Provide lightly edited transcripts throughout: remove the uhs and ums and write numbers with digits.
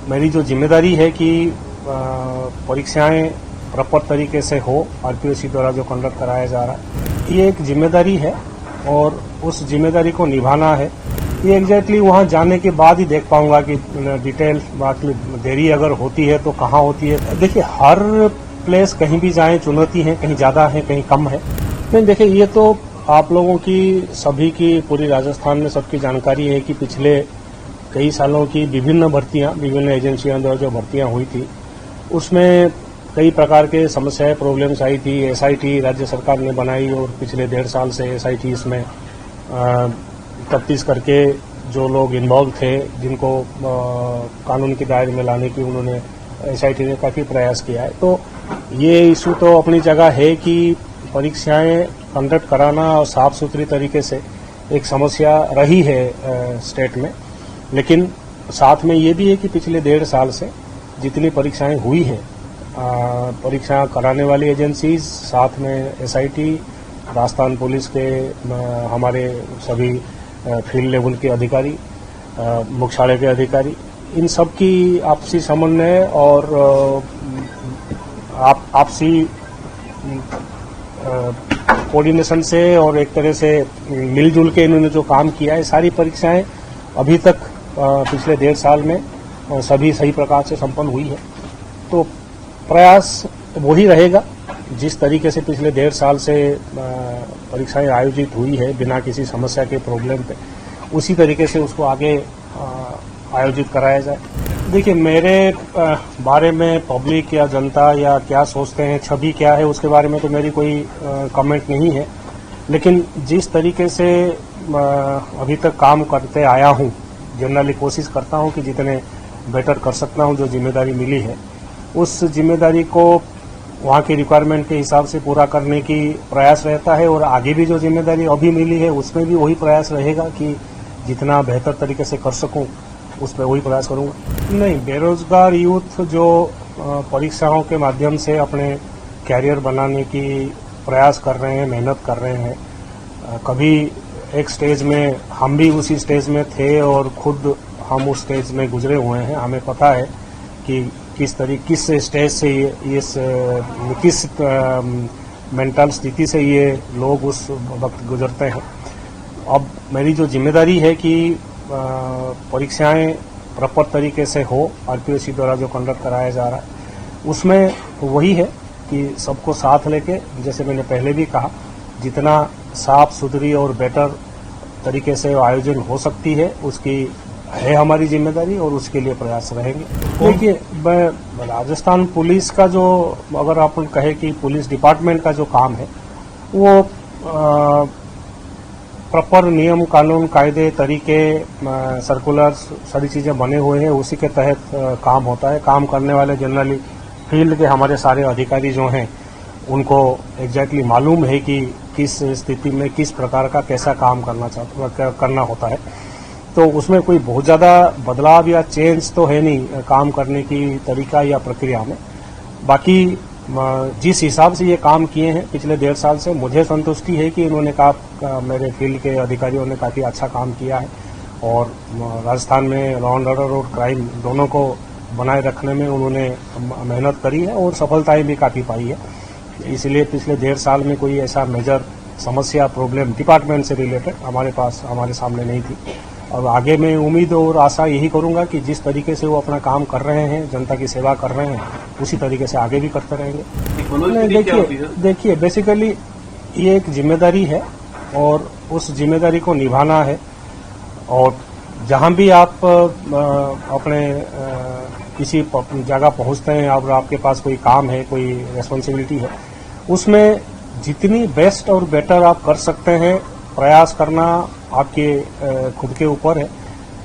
मेरी जो जिम्मेदारी है कि परीक्षाएं प्रॉपर तरीके से हो, आरपीएससी द्वारा जो कंडक्ट कराया जा रहा है, ये एक जिम्मेदारी है और उस जिम्मेदारी को निभाना है। ये एग्जैक्टली वहां जाने के बाद ही देख पाऊंगा कि डिटेल बाकी देरी अगर होती है तो कहाँ होती है। देखिए, हर प्लेस कहीं भी जाएं चुनौती है, कहीं ज्यादा है कहीं कम है। नहीं, देखिए, ये तो आप लोगों की सभी की पूरी राजस्थान में सबकी जानकारी है कि पिछले कई सालों की विभिन्न भर्तियां, विभिन्न एजेंसियों द्वारा जो भर्तियां हुई थी, उसमें कई प्रकार के समस्याएं, प्रॉब्लम्स आई थी। एसआईटी राज्य सरकार ने बनाई और पिछले 1.5 साल से एसआईटी इसमें तफ्तीश करके जो लोग इन्वॉल्व थे, जिनको कानून के दायरे में लाने की उन्होंने एसआईटी ने काफी प्रयास किया है। तो ये इशू तो अपनी जगह है कि परीक्षाएं कंडक्ट कराना और साफ सुथरी तरीके से एक समस्या रही है स्टेट में, लेकिन साथ में ये भी है कि पिछले 1.5 साल से जितनी परीक्षाएं हुई हैं, परीक्षा कराने वाली एजेंसीज, साथ में एसआईटी, राजस्थान पुलिस के हमारे सभी फील्ड लेवल के अधिकारी, मुख्यालय के अधिकारी, इन सब की आपसी समन्वय और आपसी कोऑर्डिनेशन से और एक तरह से मिलजुल के इन्होंने जो काम किया है, सारी परीक्षाएं अभी तक पिछले 1.5 साल में सभी सही प्रकार से संपन्न हुई है। तो प्रयास वही रहेगा जिस तरीके से पिछले 1.5 साल से परीक्षाएं आयोजित हुई है बिना किसी समस्या के प्रॉब्लम पे, उसी तरीके से उसको आगे आयोजित कराया जाए। देखिए, मेरे बारे में पब्लिक या जनता या क्या सोचते हैं, छवि क्या है, उसके बारे में तो मेरी कोई कमेंट नहीं है, लेकिन जिस तरीके से अभी तक काम करते आया हूं, जनरली कोशिश करता हूं कि जितने बेटर कर सकता हूं, जो जिम्मेदारी मिली है उस जिम्मेदारी को वहां की रिक्वायरमेंट के हिसाब से पूरा करने की प्रयास रहता है। और आगे भी जो जिम्मेदारी अभी मिली है उसमें भी वही प्रयास रहेगा कि जितना बेहतर तरीके से कर सकूं उस पर वही प्रयास करूंगा। नहीं, बेरोजगार यूथ जो परीक्षाओं के माध्यम से अपने कैरियर बनाने की प्रयास कर रहे हैं, मेहनत कर रहे हैं, कभी एक स्टेज में हम भी उसी स्टेज में थे और खुद हम उस स्टेज में गुजरे हुए हैं। हमें पता है कि किस स्टेज से किस मेंटल स्थिति से ये लोग उस वक्त गुजरते हैं। अब मेरी जो जिम्मेदारी है कि परीक्षाएं प्रॉपर तरीके से हो, आरपीएससी द्वारा जो कंडक्ट कराया जा रहा है, उसमें वही है कि सबको साथ लेके, जैसे मैंने पहले भी कहा, जितना साफ सुथरी और बेटर तरीके से आयोजन हो सकती है उसकी है हमारी जिम्मेदारी और उसके लिए प्रयास रहेंगे। देखिए, राजस्थान पुलिस का जो, अगर आप कहे कि पुलिस डिपार्टमेंट का जो काम है, वो प्रॉपर नियम, कानून, कायदे, तरीके, सर्कुलर्स, सारी चीजें बने हुए हैं, उसी के तहत काम होता है। काम करने वाले जनरली फील्ड के हमारे सारे अधिकारी जो हैं, उनको एग्जैक्टली मालूम है कि किस स्थिति में किस प्रकार का कैसा काम करना होता है। तो उसमें कोई बहुत ज्यादा बदलाव या चेंज तो है नहीं काम करने की तरीका या प्रक्रिया में। बाकी जिस हिसाब से ये काम किए हैं पिछले 1.5 साल से, मुझे संतुष्टि है कि इन्होंने मेरे फील्ड के अधिकारियों ने काफी अच्छा काम किया है और राजस्थान में लॉ एंड ऑर्डर और क्राइम दोनों को बनाए रखने में उन्होंने मेहनत करी है और सफलताएं भी काफी पाई है। इसलिए पिछले 1.5 साल में कोई ऐसा मेजर समस्या, प्रॉब्लम डिपार्टमेंट से रिलेटेड हमारे सामने नहीं थी। और आगे मैं उम्मीद और आशा यही करूंगा कि जिस तरीके से वो अपना काम कर रहे हैं, जनता की सेवा कर रहे हैं, उसी तरीके से आगे भी करते रहेंगे। देखिए, बेसिकली ये एक जिम्मेदारी है और उस जिम्मेदारी को निभाना है। और जहां भी आप अपने किसी जगह पहुंचते हैं और आपके पास कोई काम है, कोई रेस्पॉन्सिबिलिटी है, उसमें जितनी बेस्ट और बेटर आप कर सकते हैं, प्रयास करना आपके खुद के ऊपर है।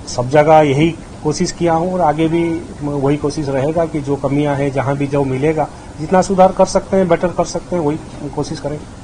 सब जगह यही कोशिश किया हूं और आगे भी वही कोशिश रहेगा कि जो कमियां हैं, जहां भी जो मिलेगा, जितना सुधार कर सकते हैं, बेटर कर सकते हैं, वही कोशिश करेंगे।